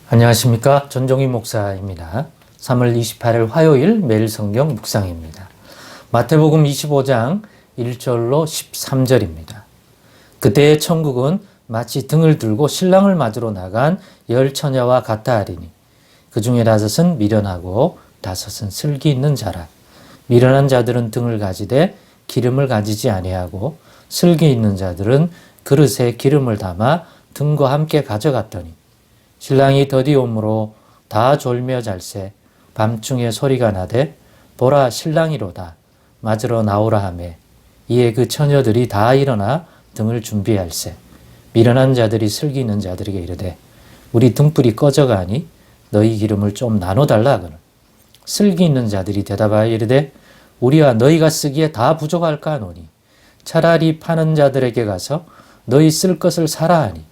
안녕하십니까. 전종희 목사입니다. 3월 28일 화요일 매일 성경 묵상입니다. 마태복음 25장 1절로 13절입니다. 그때의 천국은 마치 등을 들고 신랑을 맞으러 나간 10처녀와 같다 하리니 그 중에 5은 미련하고 5은 슬기 있는 자라. 미련한 자들은 등을 가지되 기름을 가지지 아니하고 슬기 있는 자들은 그릇에 기름을 담아 등과 함께 가져갔더니 신랑이 더디옴으로 다 졸며 잘새 밤중에 소리가 나되 보라 신랑이로다 맞으러 나오라 하매 이에 그 처녀들이 다 일어나 등을 준비할세 미련한 자들이 슬기 있는 자들에게 이르되 우리 등불이 꺼져가니 너희 기름을 좀 나눠달라 하거늘 슬기 있는 자들이 대답하여 이르되 우리와 너희가 쓰기에 다 부족할까 하노니 차라리 파는 자들에게 가서 너희 쓸 것을 사라 하니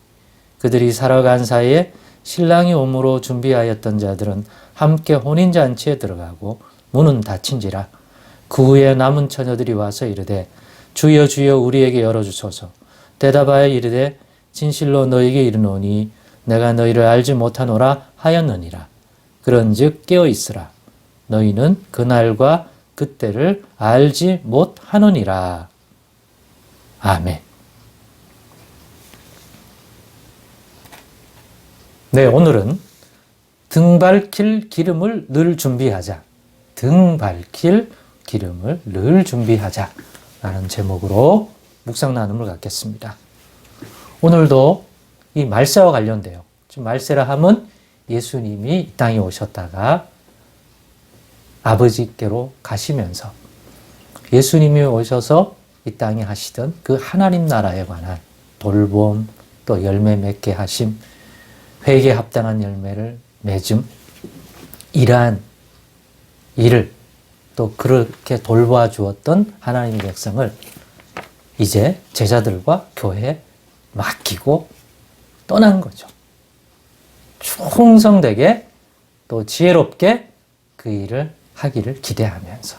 그들이 사러 간 사이에 신랑이 오므로 준비하였던 자들은 함께 혼인잔치에 들어가고 문은 닫힌지라. 그 후에 남은 처녀들이 와서 이르되 주여 주여 우리에게 열어주소서. 대답하여 이르되 진실로 너희에게 이르노니 내가 너희를 알지 못하노라 하였느니라. 그런즉 깨어있으라. 너희는 그날과 그때를 알지 못하느니라. 아멘. 네, 오늘은 등 밝힐 기름을 늘 준비하자. 등 밝힐 기름을 늘 준비하자. 라는 제목으로 묵상 나눔을 갖겠습니다. 오늘도 이 말세와 관련돼요. 지금 말세라 함은 예수님이 이 땅에 오셨다가 아버지께로 가시면서 예수님이 오셔서 이 땅에 하시던 그 하나님 나라에 관한 돌봄, 또 열매 맺게 하심, 회개에 합당한 열매를 맺음, 이러한 일을 또 그렇게 돌보아 주었던 하나님의 백성을 이제 제자들과 교회에 맡기고 떠난 거죠. 충성되게 또 지혜롭게 그 일을 하기를 기대하면서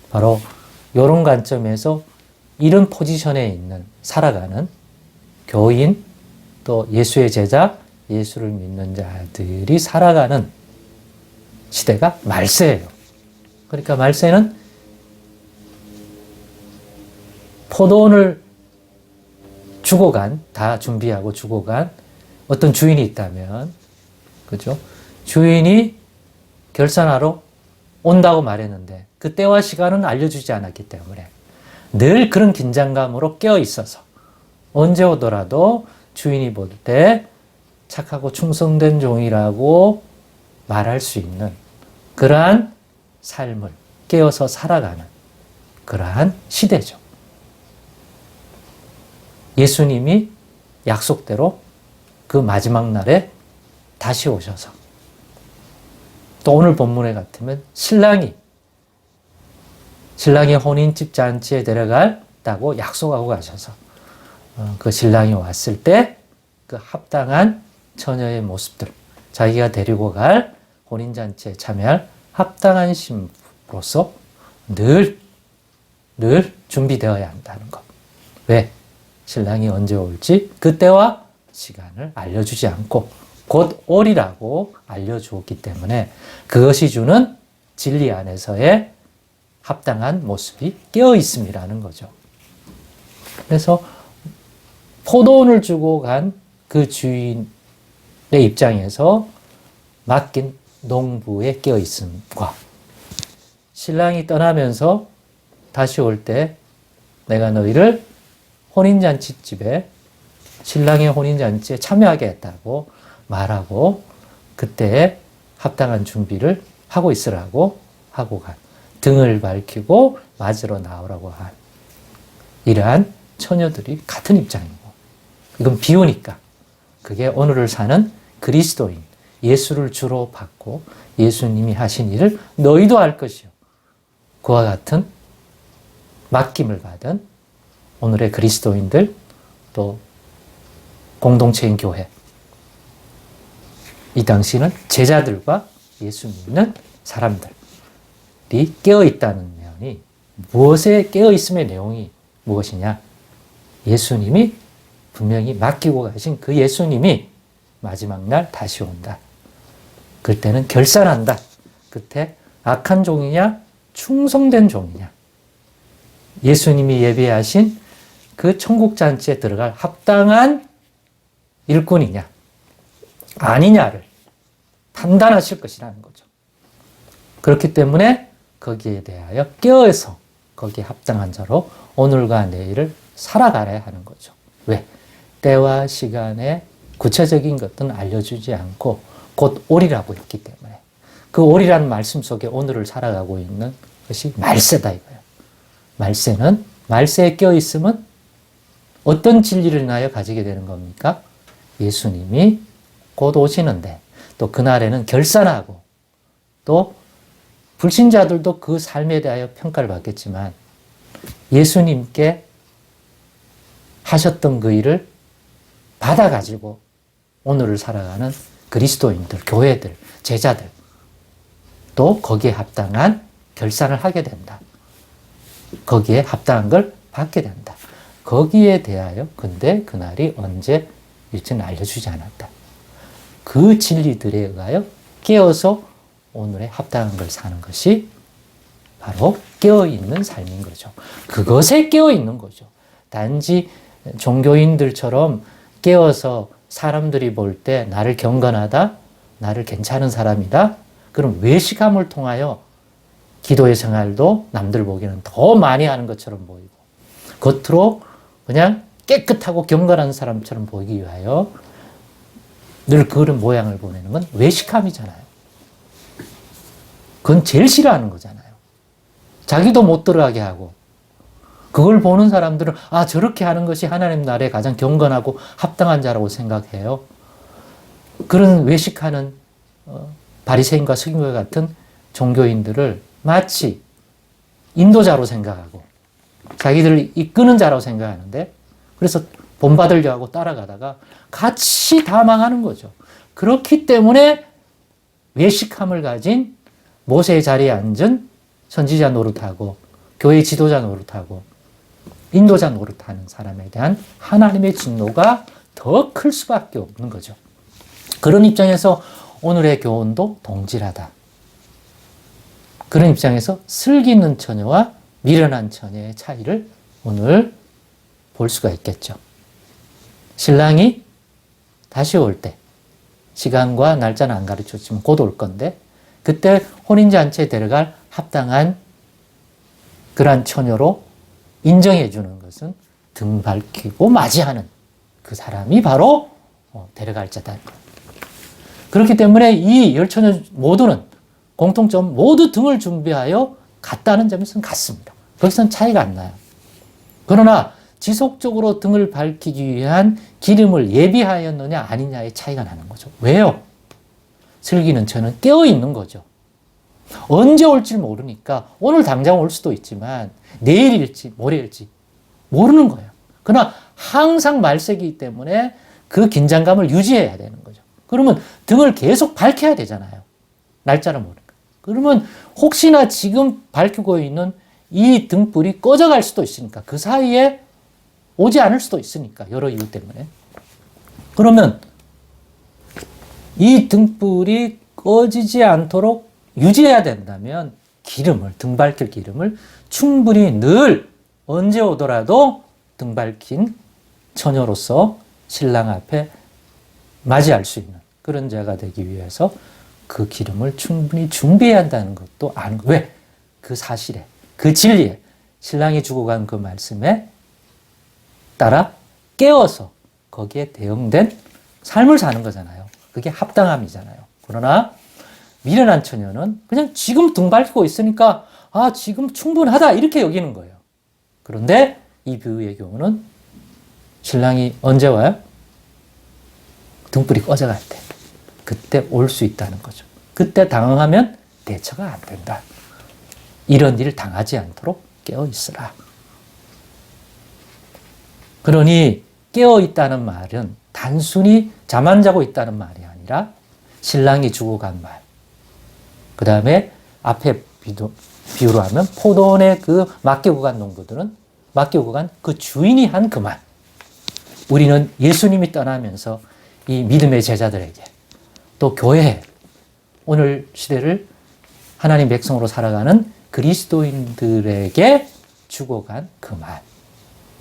바로 이런 관점에서 이런 포지션에 있는 살아가는 교인 또 예수의 제자, 예수를 믿는 자들이 살아가는 시대가 말세예요. 그러니까 말세는 포도원을 주고 다 준비하고 주고 간 어떤 주인이 있다면, 그죠? 주인이 결산하러 온다고 말했는데 그 때와 시간은 알려주지 않았기 때문에 늘 그런 긴장감으로 깨어 있어서 언제 오더라도 주인이 볼 때 착하고 충성된 종이라고 말할 수 있는 그러한 삶을 깨어서 살아가는 그러한 시대죠. 예수님이 약속대로 그 마지막 날에 다시 오셔서 또 오늘 본문에 같으면 신랑이 혼인집 잔치에 데려갔다고 약속하고 가셔서 그 신랑이 왔을 때 그 합당한 처녀의 모습들, 자기가 데리고 갈 혼인잔치에 참여할 합당한 신부로서 늘 준비되어야 한다는 것. 왜? 신랑이 언제 올지 그때와 시간을 알려주지 않고 곧 오리라고 알려주었기 때문에 그것이 주는 진리 안에서의 합당한 모습이 깨어 있음이라는 거죠. 그래서 포도원을 주고 간 그 주인의 입장에서 맡긴 농부의 깨어 있음과 신랑이 떠나면서 다시 올 때 내가 너희를 혼인잔치집에 신랑의 혼인잔치에 참여하게 했다고 말하고 그때에 합당한 준비를 하고 있으라고 하고 간 등을 밝히고 맞으러 나오라고 한 이러한 처녀들이 같은 입장이고 이건 비유니까 그게 오늘을 사는 그리스도인 예수를 주로 받고 예수님이 하신 일을 너희도 할 것이요 그와 같은 맡김을 받은 오늘의 그리스도인들 또 공동체인 교회 이 당시는 제자들과 예수 믿는 사람들이 깨어있다는 면이 무엇에 깨어있음의 내용이 무엇이냐? 예수님이 분명히 맡기고 가신 그 예수님이 마지막 날 다시 온다. 그때는 결산한다. 그때 악한 종이냐 충성된 종이냐, 예수님이 예비하신 그 천국잔치에 들어갈 합당한 일꾼이냐 아니냐를 판단하실 것이라는 거죠. 그렇기 때문에 거기에 대하여 깨어서 거기에 합당한 자로 오늘과 내일을 살아가야 하는 거죠. 왜? 때와 시간에 구체적인 것들은 알려주지 않고 곧 오리라고 했기 때문에, 그 오리라는 말씀 속에 오늘을 살아가고 있는 것이 말세다 이거예요. 말세는, 말세에 껴있으면 어떤 진리를 인하여 가지게 되는 겁니까? 예수님이 곧 오시는데, 또 그날에는 결산하고, 또 불신자들도 그 삶에 대하여 평가를 받겠지만 예수님께 하셨던 그 일을 받아가지고 오늘을 살아가는 그리스도인들, 교회들, 제자들 또 거기에 합당한 결산을 하게 된다. 거기에 합당한 걸 받게 된다. 거기에 대하여 근데 그날이 언제 일지는 알려주지 않았다. 그 진리들에 의하여 깨어서 오늘의 합당한 걸 사는 것이 바로 깨어있는 삶인 거죠. 그것에 깨어있는 거죠. 단지 종교인들처럼 깨어서 사람들이 볼 때 나를 경건하다, 나를 괜찮은 사람이다, 그럼 외식함을 통하여 기도의 생활도 남들 보기에는 더 많이 하는 것처럼 보이고, 겉으로 그냥 깨끗하고 경건한 사람처럼 보이기 위하여 늘 그런 모양을 보내는 건 외식함이잖아요. 그건 제일 싫어하는 거잖아요. 자기도 못 들어가게 하고, 그걸 보는 사람들은 아, 저렇게 하는 것이 하나님 나라에 가장 경건하고 합당한 자라고 생각해요. 그런 외식하는 바리새인과 서기관 같은 종교인들을 마치 인도자로 생각하고 자기들을 이끄는 자라고 생각하는데, 그래서 본받으려 하고 따라가다가 같이 다 망하는 거죠. 그렇기 때문에 외식함을 가진 모세의 자리에 앉은 선지자 노릇하고 교회 지도자 노릇하고 인도자 노릇하는 사람에 대한 하나님의 진노가 더 클 수밖에 없는 거죠. 그런 입장에서 오늘의 교훈도 동질하다. 그런 입장에서 슬기 있는 처녀와 미련한 처녀의 차이를 오늘 볼 수가 있겠죠. 신랑이 다시 올 때, 시간과 날짜는 안 가르쳤지만 곧 올 건데, 그때 혼인잔치에 데려갈 합당한 그러한 처녀로 인정해 주는 것은 등 밝히고 맞이하는 그 사람이 바로 데려갈 자다. 그렇기 때문에 이 열 처녀 모두는 공통점 모두 등을 준비하여 갔다는 점에서는 같습니다. 거기서는 차이가 안 나요. 그러나 지속적으로 등을 밝히기 위한 기름을 예비하였느냐 아니냐의 차이가 나는 거죠. 왜요? 슬기는 저는 깨어있는 거죠. 언제 올지 모르니까 오늘 당장 올 수도 있지만 내일일지 모레일지 모르는 거예요. 그러나 항상 말세이기 때문에 그 긴장감을 유지해야 되는 거죠. 그러면 등을 계속 밝혀야 되잖아요. 날짜를 모르니까. 그러면 혹시나 지금 밝히고 있는 이 등불이 꺼져갈 수도 있으니까, 그 사이에 오지 않을 수도 있으니까, 여러 이유 때문에. 그러면 이 등불이 꺼지지 않도록 유지해야 된다면 기름을, 등 밝힐 기름을 충분히 늘 언제 오더라도 등 밝힌 처녀로서 신랑 앞에 맞이할 수 있는 그런 자가 되기 위해서 그 기름을 충분히 준비해야 한다는 것도 아는 거예요. 왜? 그 사실에, 그 진리에, 신랑이 주고 간 그 말씀에 따라 깨어서 거기에 대응된 삶을 사는 거잖아요. 그게 합당함이잖아요. 그러나 미련한 처녀는 그냥 지금 등 밝히고 있으니까 아, 지금 충분하다 이렇게 여기는 거예요. 그런데 이 비유의 경우는 신랑이 언제 와요? 등불이 꺼져갈 때. 그때 올 수 있다는 거죠. 그때 당황하면 대처가 안 된다. 이런 일 당하지 않도록 깨어 있으라. 그러니 깨어 있다는 말은 단순히 잠 안 자고 있다는 말이 아니라 신랑이 주고 간 말, 그 다음에 앞에 비유로 하면 포도원에 그 맡기고 간 농부들은 맡기고 간 그 주인이 한 그 말. 우리는 예수님이 떠나면서 이 믿음의 제자들에게 또 교회 오늘 시대를 하나님 백성으로 살아가는 그리스도인들에게 주고 간 그 말,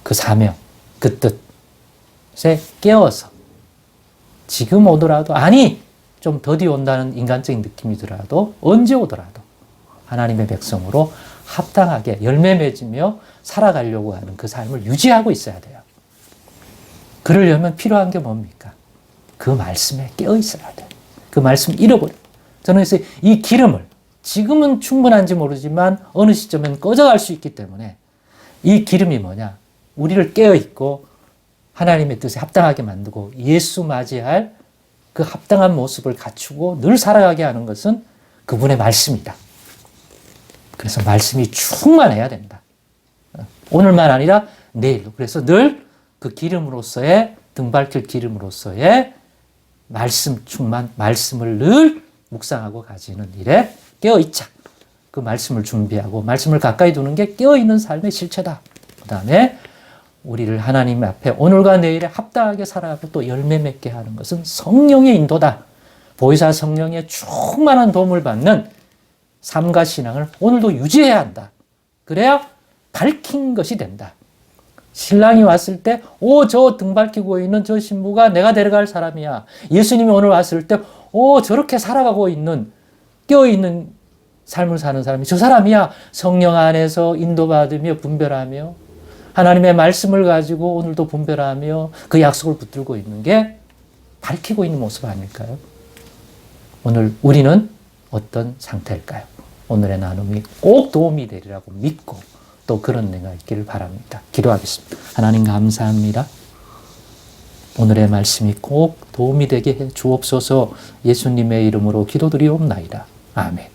그 사명, 그 뜻에 깨어서 지금 오더라도 아니 좀 더디 온다는 인간적인 느낌이 들어도 언제 오더라도 하나님의 백성으로 합당하게 열매 맺으며 살아가려고 하는 그 삶을 유지하고 있어야 돼요. 그러려면 필요한 게 뭡니까? 그 말씀에 깨어 있어야 돼요. 그 말씀 잃어버려요. 저는 그래서 이 기름을 지금은 충분한지 모르지만 어느 시점엔 꺼져갈 수 있기 때문에 이 기름이 뭐냐? 우리를 깨어있고 하나님의 뜻에 합당하게 만들고 예수 맞이할 그 합당한 모습을 갖추고 늘 살아가게 하는 것은 그분의 말씀이다. 그래서 말씀이 충만해야 된다. 오늘만 아니라 내일도. 그래서 늘 그 기름으로서의 등밟힐 기름으로서의 말씀 충만, 말씀을 늘 묵상하고 가지는 일에 깨어있자. 그 말씀을 준비하고 말씀을 가까이 두는 게 깨어있는 삶의 실체다. 그 다음에 우리를 하나님 앞에 오늘과 내일에 합당하게 살아가고 또 열매 맺게 하는 것은 성령의 인도다. 보혜사 성령의 충만한 도움을 받는 삶과 신앙을 오늘도 유지해야 한다. 그래야 밝힌 것이 된다. 신랑이 왔을 때, 저 등 밝히고 있는 저 신부가 내가 데려갈 사람이야. 예수님이 오늘 왔을 때, 저렇게 살아가고 있는, 깨어있는 삶을 사는 사람이 저 사람이야. 성령 안에서 인도받으며 분별하며 하나님의 말씀을 가지고 오늘도 분별하며 그 약속을 붙들고 있는 게 밝히고 있는 모습 아닐까요? 오늘 우리는 어떤 상태일까요? 오늘의 나눔이 꼭 도움이 되리라고 믿고 또 그런 내가 있기를 바랍니다. 기도하겠습니다. 하나님 감사합니다. 오늘의 말씀이 꼭 도움이 되게 해 주옵소서. 예수님의 이름으로 기도드리옵나이다. 아멘.